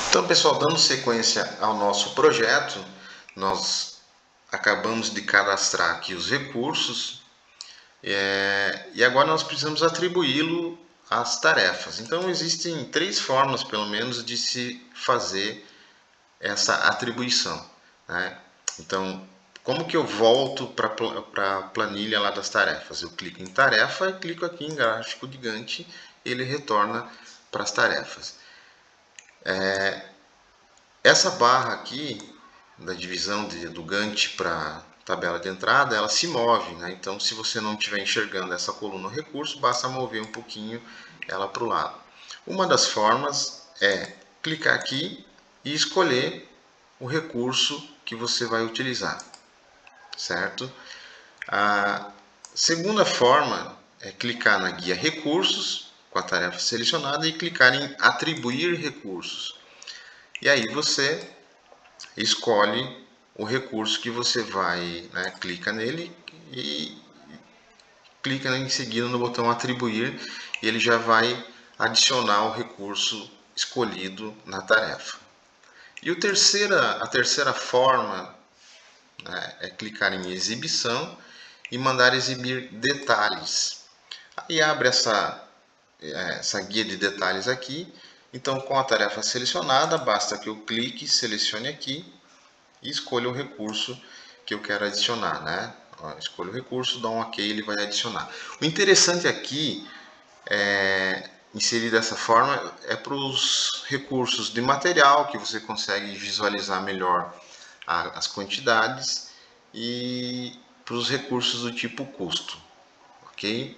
Então, pessoal, dando sequência ao nosso projeto, nós acabamos de cadastrar aqui os recursos e agora nós precisamos atribuí-lo às tarefas. Então, existem três formas, pelo menos, de se fazer essa atribuição, né? Então, como que eu volto para a planilha lá das tarefas? Eu clico em tarefa e clico aqui em gráfico de Gantt, ele retorna para as tarefas. Essa barra aqui, da divisão do Gantt para tabela de entrada, ela se move, né? Então, se você não estiver enxergando essa coluna recurso, basta mover um pouquinho ela para o lado. Uma das formas é clicar aqui e escolher o recurso que você vai utilizar, certo? A segunda forma é clicar na guia recursos, com a tarefa selecionada, e clicar em atribuir recursos. E aí você escolhe o recurso que você vai, né, clica nele e clica em seguida no botão atribuir e ele já vai adicionar o recurso escolhido na tarefa. E a terceira forma, né, é clicar em exibição e mandar exibir detalhes. Aí abre essa guia de detalhes aqui. Então, com a tarefa selecionada, basta que eu clique, selecione aqui e escolha o recurso que eu quero adicionar, né? Escolha o recurso, dá um OK, ele vai adicionar. O interessante aqui, inserir dessa forma, é para os recursos de material, que você consegue visualizar melhor as quantidades, e para os recursos do tipo custo, ok?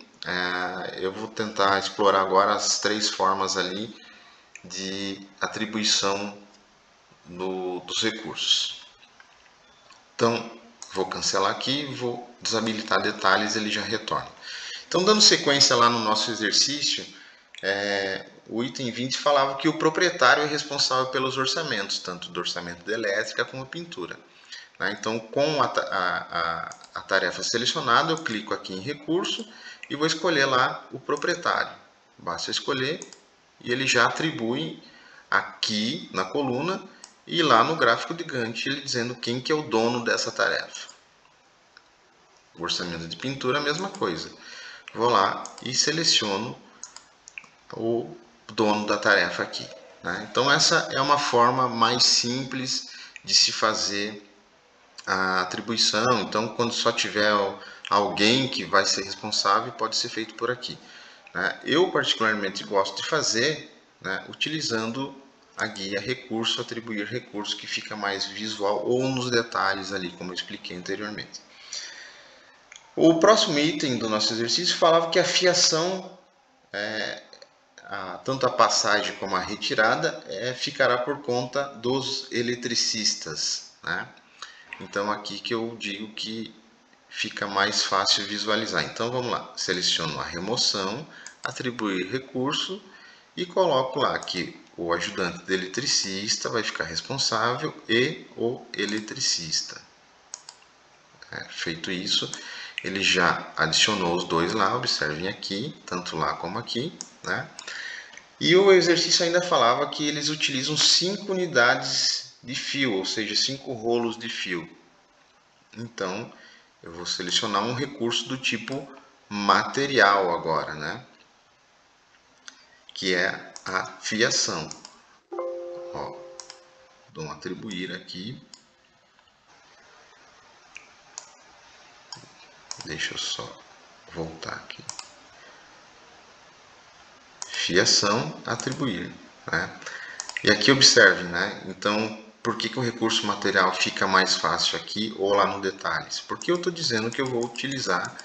Eu vou tentar explorar agora as três formas ali de atribuição dos recursos. Então, vou cancelar aqui, vou desabilitar detalhes, ele já retorna. Então, dando sequência lá no nosso exercício, o item 20 falava que o proprietário é responsável pelos orçamentos, tanto do orçamento de elétrica como pintura, né? Então, com a tarefa selecionada, eu clico aqui em recurso e vou escolher lá o proprietário. Basta escolher e ele já atribui aqui na coluna e lá no gráfico de Gantt ele dizendo quem que é o dono dessa tarefa. O orçamento de pintura, a mesma coisa. Vou lá e seleciono o dono da tarefa aqui, né? Então essa é uma forma mais simples de se fazer a atribuição. Então, quando só tiver alguém que vai ser responsável, pode ser feito por aqui, né? Eu particularmente gosto de fazer, né, utilizando a guia recurso, atribuir recurso, que fica mais visual, ou nos detalhes ali, como eu expliquei anteriormente. O próximo item do nosso exercício falava que a fiação, tanto a passagem como a retirada, ficará por conta dos eletricistas, né? Então aqui que eu digo que fica mais fácil visualizar. Então vamos lá, seleciono a remoção, atribuir recurso e coloco lá que o ajudante de eletricista vai ficar responsável e o eletricista. Feito isso, ele já adicionou os dois lá, observem aqui, tanto lá como aqui, né? E o exercício ainda falava que eles utilizam 5 unidades de fio, ou seja, 5 rolos de fio. Então, eu vou selecionar um recurso do tipo material agora, né? Que é a fiação. Ó, dou um atribuir aqui. Deixa eu só voltar aqui. Fiação, atribuir, né? E aqui observe, né? Então, por que o recurso material fica mais fácil aqui ou lá no detalhes? Porque eu estou dizendo que eu vou utilizar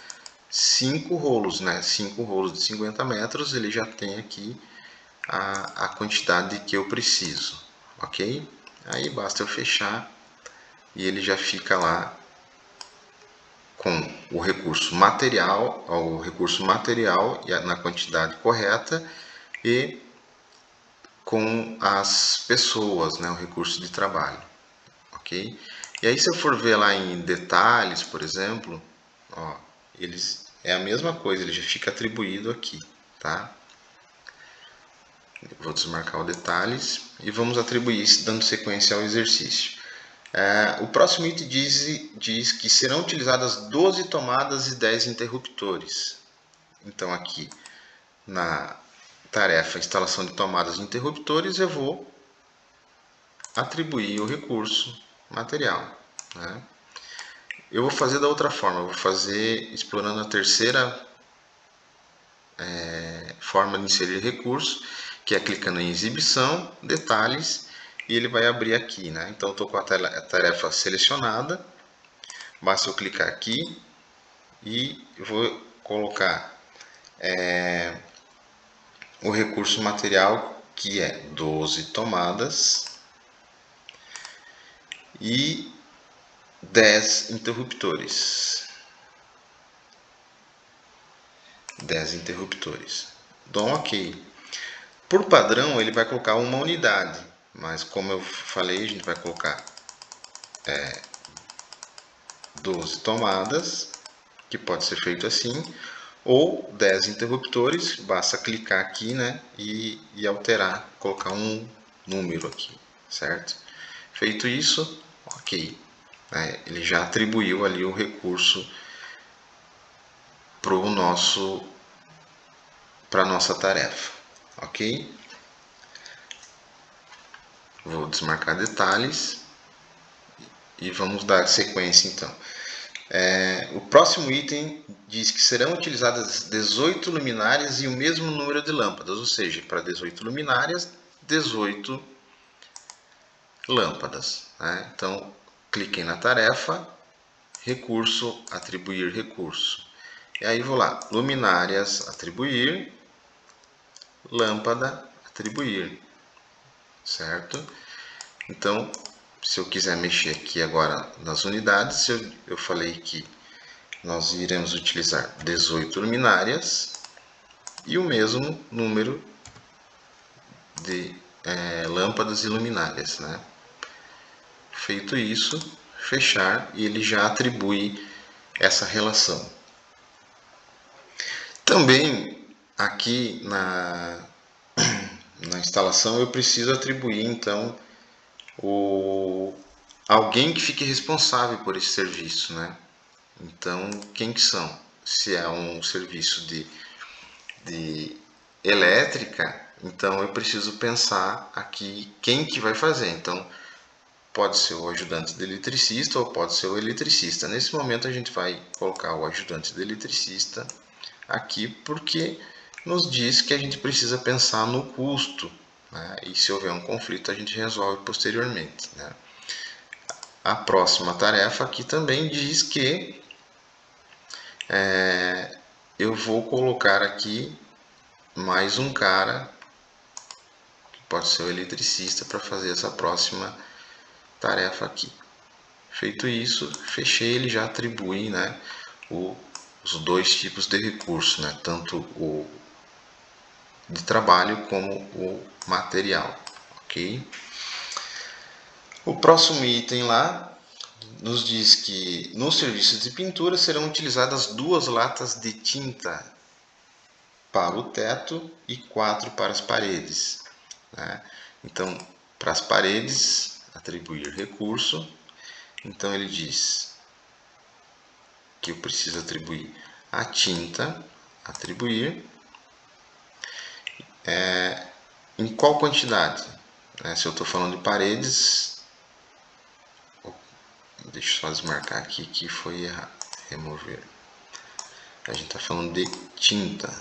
5 rolos, né? 5 rolos de 50 metros, ele já tem aqui a quantidade que eu preciso, ok? Aí basta eu fechar e ele já fica lá com o recurso material na quantidade correta e com as pessoas, né, o recurso de trabalho, ok? E aí se eu for ver lá em detalhes, por exemplo, ó, é a mesma coisa, ele já fica atribuído aqui, tá? Vou desmarcar o detalhes e vamos atribuir isso dando sequência ao exercício. O próximo item diz que serão utilizadas 12 tomadas e 10 interruptores. Então aqui na tarefa instalação de tomadas e interruptores eu vou atribuir o recurso material, né? Eu vou fazer da outra forma, eu vou fazer explorando a terceira forma de inserir recurso, que é clicando em exibição, detalhes, e ele vai abrir aqui, né? Então eu estou com a tarefa selecionada, basta eu clicar aqui e vou colocar o recurso material, que é 12 tomadas e 10 interruptores. 10 interruptores. Dou um OK. Por padrão, ele vai colocar uma unidade, mas como eu falei, a gente vai colocar 12 tomadas, que pode ser feito assim, ou 10 interruptores, basta clicar aqui, né, e alterar, colocar um número aqui, certo? Feito isso, OK. Ele já atribuiu ali o recurso para a nossa tarefa, OK? Vou desmarcar detalhes e vamos dar sequência então. O próximo item diz que serão utilizadas 18 luminárias e o mesmo número de lâmpadas, ou seja, para 18 luminárias, 18 lâmpadas, né? Então, cliquei na tarefa, recurso, atribuir recurso. E aí vou lá, luminárias, atribuir, lâmpada, atribuir, certo? Então, se eu quiser mexer aqui agora nas unidades, eu falei que nós iremos utilizar 18 luminárias e o mesmo número de lâmpadas e luminárias, né? Feito isso, fechar, e ele já atribui essa relação. Também aqui na instalação eu preciso atribuir então alguém que fique responsável por esse serviço, né? Então, quem que são? Se é um serviço de elétrica, então eu preciso pensar aqui quem que vai fazer. Então, pode ser o ajudante de eletricista ou pode ser o eletricista. Nesse momento a gente vai colocar o ajudante de eletricista aqui, porque nos diz que a gente precisa pensar no custo, né? E se houver um conflito a gente resolve posteriormente, né? A próxima tarefa aqui também diz que eu vou colocar aqui mais um cara, que pode ser o eletricista, para fazer essa próxima tarefa aqui. Feito isso, fechei, ele já atribui, né, os dois tipos de recurso, né, tanto o de trabalho como o material, ok? O próximo item lá nos diz que nos serviços de pintura serão utilizadas 2 latas de tinta para o teto e 4 para as paredes, né? Então, para as paredes, atribuir recurso. Então, ele diz que eu preciso atribuir a tinta, atribuir, em qual quantidade? Se eu estou falando de paredes, deixa eu só desmarcar aqui que foi errado, remover. A gente está falando de tinta.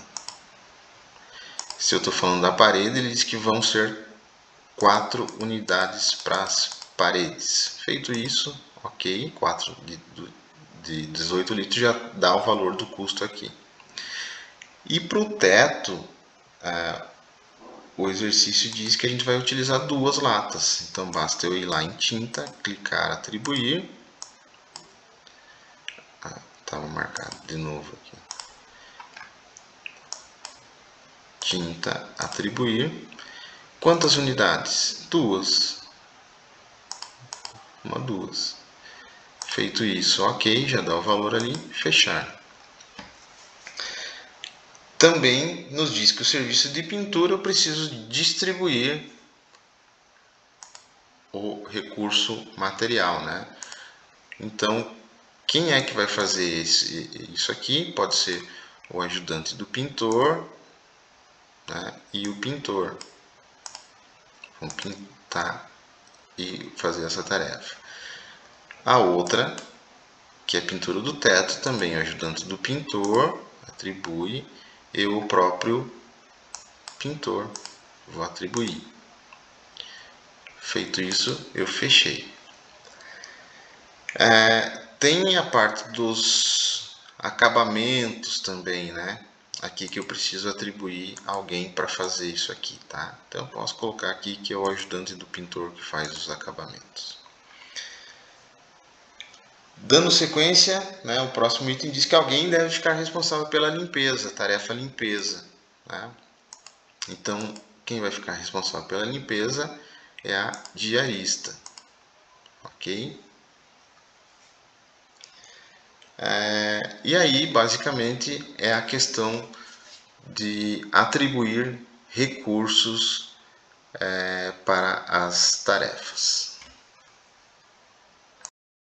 Se eu estou falando da parede, ele diz que vão ser 4 unidades para as paredes. Feito isso, ok, 4 de 18 litros já dá o valor do custo aqui. E para o teto, o exercício diz que a gente vai utilizar 2 latas. Então basta eu ir lá em tinta, clicar atribuir. Estava marcado de novo aqui. Tinta, atribuir. Quantas unidades? 2. 2. Feito isso, ok, já dá o valor ali, fechar. também nos diz que o serviço de pintura eu preciso distribuir o recurso material, né? Então, quem é que vai fazer isso aqui? Pode ser o ajudante do pintor, né? E o pintor vão pintar e fazer essa tarefa. A outra, que é a pintura do teto, também o ajudante do pintor atribui e o próprio pintor vou atribuir. Feito isso, eu fechei. Tem a parte dos acabamentos também, né? Aqui que eu preciso atribuir alguém para fazer isso aqui, tá? Então eu posso colocar aqui que é o ajudante do pintor que faz os acabamentos. Dando sequência, né, o próximo item diz que alguém deve ficar responsável pela limpeza, tarefa limpeza, né? Então, quem vai ficar responsável pela limpeza é a diarista, ok? E aí, basicamente, é a questão de atribuir recursos para as tarefas.